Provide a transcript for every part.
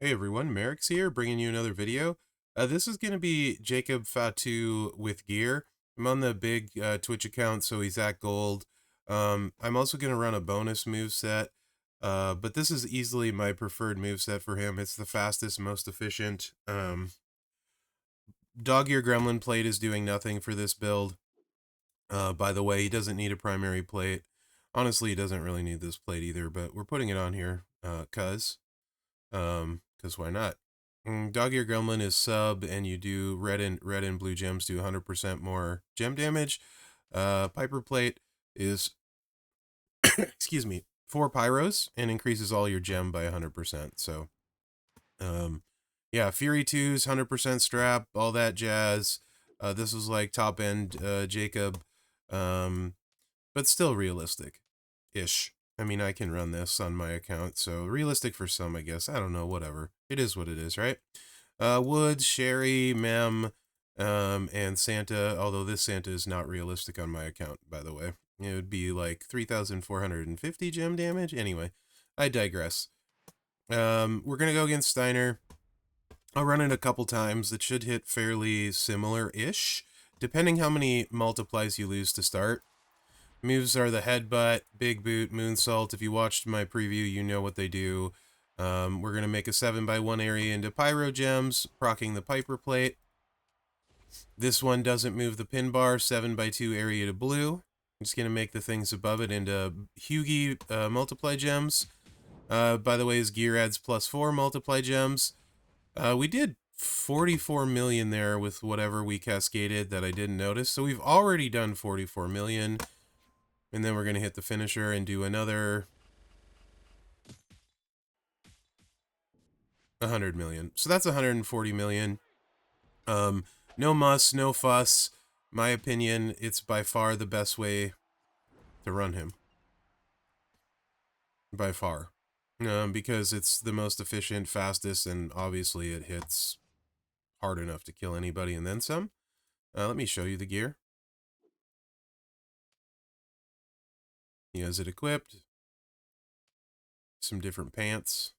Hey everyone, Mherex here, bringing you another video. This is going to be Jacob Fatu with gear. I'm on the big Twitch account, so he's at gold. I'm also going to run a bonus move set, but this is easily my preferred move set for him. It's the fastest, most efficient. Dog Ear Gremlin plate is doing nothing for this build. By the way, he doesn't need a primary plate. Honestly, he doesn't really need this plate either, but we're putting it on here because why not? Dog Ear Gremlin is sub, and you do red and blue gems do 100% more gem damage. Piper Plate is, excuse me, 4 pyros and increases all your gem by 100%. So, yeah, Fury 2's 100% strap, all that jazz. This is like top end Jacob, but still realistic-ish. I mean, I can run this on my account, so realistic for some, I guess. I don't know, whatever. It is what it is, right? Woods, Sherry, Mem, and Santa, although this Santa is not realistic on my account, by the way. It would be like 3,450 gem damage. Anyway, I digress. We're going to go against Steiner. I'll run it a couple times. It should hit fairly similar-ish, depending how many multiplies you lose to start. Moves are the headbutt, big boot, moonsault. If you watched my preview, you know what they do. We're going to make a 7x1 area into pyro gems, proccing the Piper Plate. This one doesn't move the pin bar, 7x2 area to blue. I'm just going to make the things above it into Hugie multiply gems. By the way, his gear adds +4 multiply gems. We did 44 million there with whatever we cascaded that I didn't notice. So we've already done 44 million. And then we're going to hit the finisher and do another 100 million. So that's 140 million. No muss, no fuss. My opinion, it's by far the best way to run him. By far. Because it's the most efficient, fastest, and obviously it hits hard enough to kill anybody and then some. Let me show you the gear. He has it equipped. Some different pants.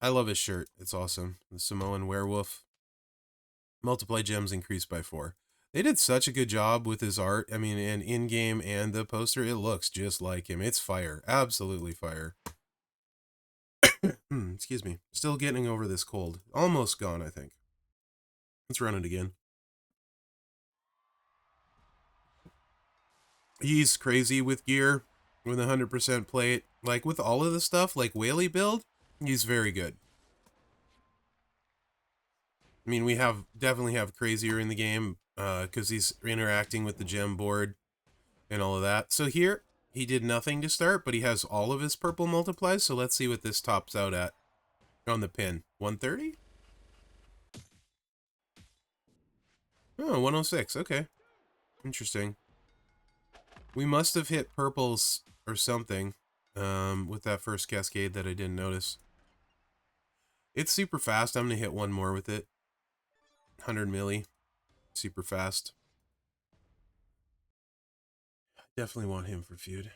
I love his shirt. It's awesome. The Samoan werewolf. Multiply gems increased by 4. They did such a good job with his art. I mean, and in-game and the poster, it looks just like him. It's fire. Absolutely fire. Excuse me. Still getting over this cold. Almost gone, I think. Let's run it again. He's crazy with gear, with 100% plate. Like, with all of the stuff, like Whaley build, he's very good. I mean, we definitely have crazier in the game, because he's interacting with the gem board and all of that. So here, he did nothing to start, but he has all of his purple multiplies, so let's see what this tops out at on the pin. 130? Oh, 106, okay. Interesting. We must have hit purples or something with that first cascade that I didn't notice. It's super fast. I'm going to hit one more with it. 100 milli. Super fast. Definitely want him for feud.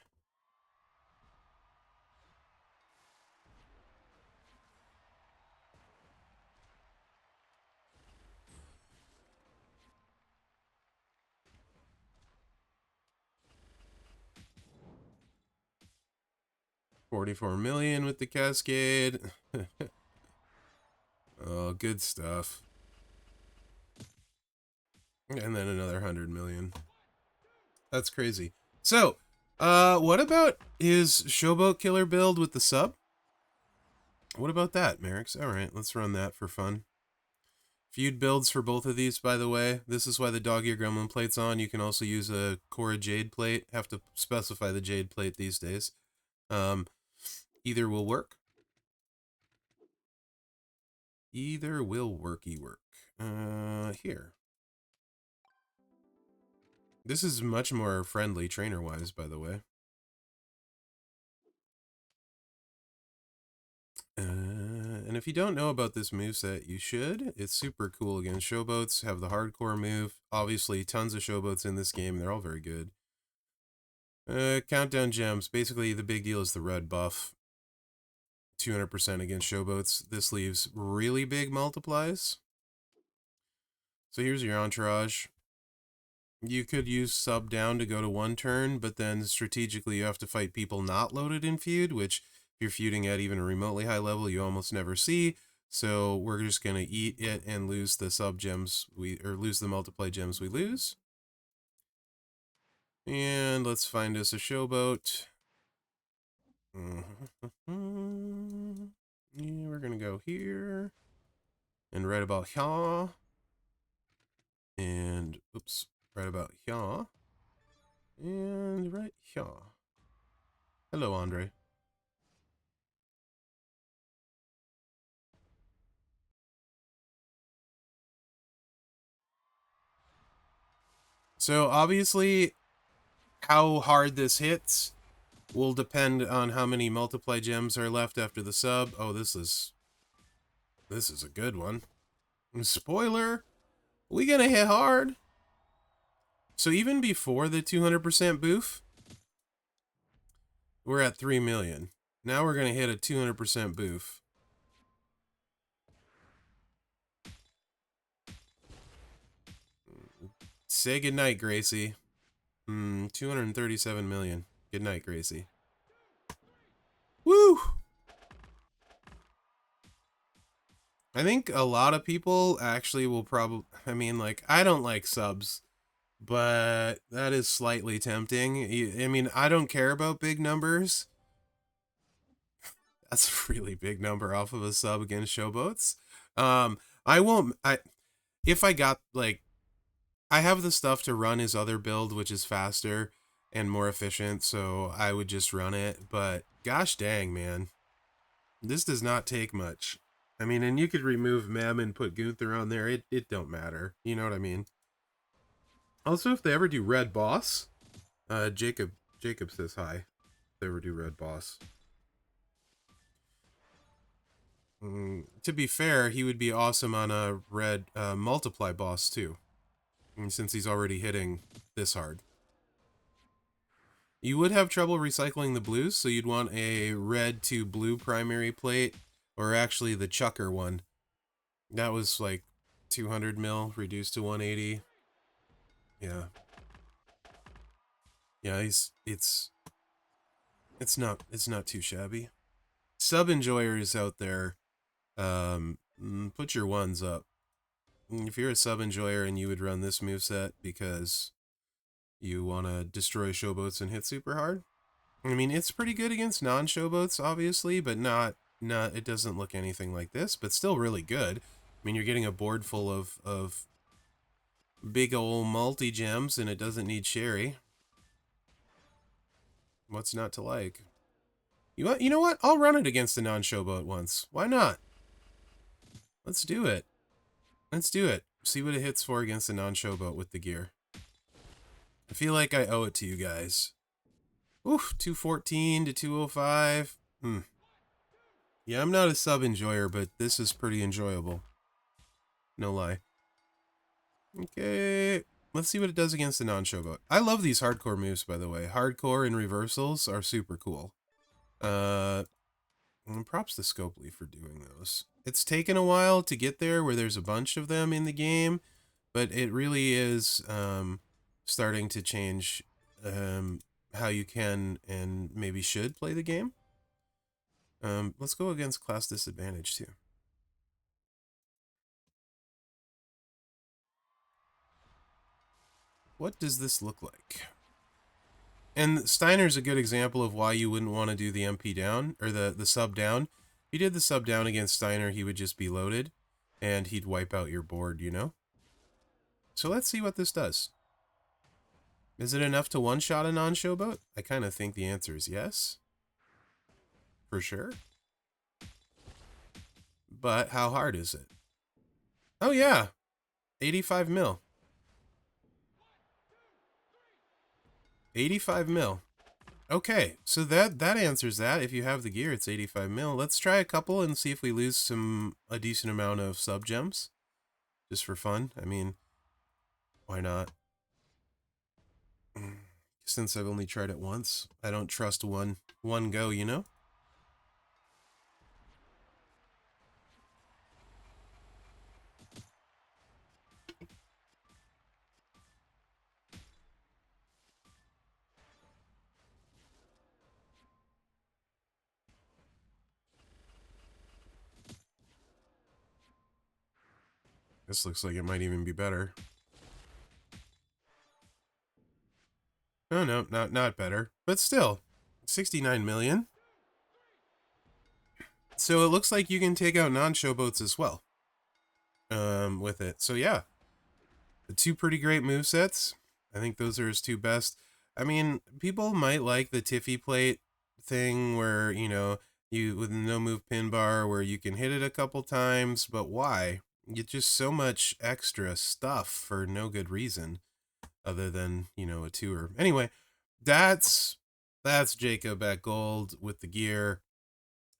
$44 million with the cascade. Oh, good stuff. And then another 100 million. That's crazy. So, what about his Showboat Killer build with the sub? What about that, Mherex? Alright, let's run that for fun. Feud builds for both of these, by the way. This is why the Dog Ear Gremlin plate's on. You can also use a Cora Jade plate. Have to specify the Jade plate these days. Either will work. Either will worky work. Here. This is much more friendly trainer-wise, by the way. And if you don't know about this moveset, you should. It's super cool against showboats. Have the hardcore move. Obviously, tons of showboats in this game. They're all very good. Countdown gems. Basically, the big deal is the red buff. 200% against showboats. This leaves really big multiplies. So here's your entourage. You could use sub down to go to 1 turn, but then strategically you have to fight people not loaded in feud, which if you're feuding at even a remotely high level, you almost never see. So we're just going to eat it and lose the sub gems lose the multiply gems we lose. And let's find us a showboat. Yeah, we're going to go here and right about here. And oops, right about here. And right here. Hello, Andre. So obviously, how hard this hits will depend on how many multiply gems are left after the sub. Oh, this is a good one. Spoiler, we gonna hit hard. So even before the 200% boof, we're at 3 million. Now we're gonna hit a 200% boof. Say goodnight, Gracie. 237 million. Good night, Gracie. Woo! I think a lot of people actually will probably, I mean, like, I don't like subs, but that is slightly tempting. I mean, I don't care about big numbers. That's a really big number off of a sub against showboats. I won't, if I got, like, I have the stuff to run his other build, which is faster and more efficient, so I would just run it, but gosh dang, man. This does not take much. I mean, and you could remove Mem and put Gunther on there. It don't matter. You know what I mean? Also, if they ever do Red Boss, Jacob says hi. If they ever do Red Boss. To be fair, he would be awesome on a Red Multiply Boss, too. Since he's already hitting this hard. You would have trouble recycling the blues, so you'd want a red to blue primary plate, or actually the Chucker one. That was like 200 mil reduced to 180. Yeah. Yeah, it's not too shabby. Sub enjoyers out there, put your ones up. If you're a sub enjoyer and you would run this moveset because you want to destroy showboats and hit super hard, I mean, it's pretty good against non-showboats, obviously, but not it doesn't look anything like this, but still really good. I mean, you're getting a board full of big ol' multi-gems, and it doesn't need sherry. What's not to like? You know what? I'll run it against a non-showboat once. Why not? Let's do it. Let's do it. See what it hits for against a non-showboat with the gear. I feel like I owe it to you guys. Oof, 214 to 205. Yeah, I'm not a sub enjoyer, but this is pretty enjoyable. No lie. Okay, let's see what it does against a non-showboat. I love these hardcore moves, by the way. Hardcore and reversals are super cool. And props to Scopely for doing those. It's taken a while to get there where there's a bunch of them in the game, but it really is starting to change how you can and maybe should play the game. Let's go against class disadvantage too. What does this look like? And Steiner's a good example of why you wouldn't want to do the MP down, or the sub down. If you did the sub down against Steiner, he would just be loaded, and he'd wipe out your board, you know? So let's see what this does. Is it enough to one-shot a non-showboat? I kind of think the answer is yes. For sure. But how hard is it? Oh yeah, 85 mil. 85 mil. Okay, so that answers that. If you have the gear, it's 85 mil. Let's try a couple and see if we lose a decent amount of sub gems. Just for fun. I mean, why not? Since I've only tried it once, I don't trust one go, you know? This looks like it might even be better. Oh, no, not better. But still, 69 million. So it looks like you can take out non-showboats as well. With it. So yeah, the two pretty great movesets. I think those are his two best. I mean, people might like the Tiffy plate thing where, you know, you with no move pin bar where you can hit it a couple times, but why? You get just so much extra stuff for no good reason other than, you know, a tour. Anyway, that's Jacob at gold with the gear.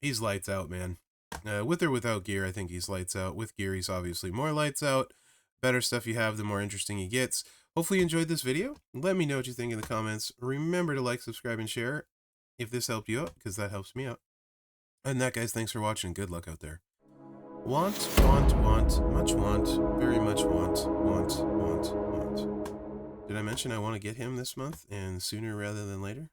He's lights out, man. With or without gear, I think he's lights out. With gear, he's obviously more lights out. Better stuff you have, the more interesting he gets. Hopefully you enjoyed this video. Let me know what you think in the comments. Remember to like, subscribe, and share if this helped you out, because that helps me out. And that, guys, thanks for watching. Good luck out there. Want, much want, very much want. Did I mention I want to get him this month, and sooner rather than later?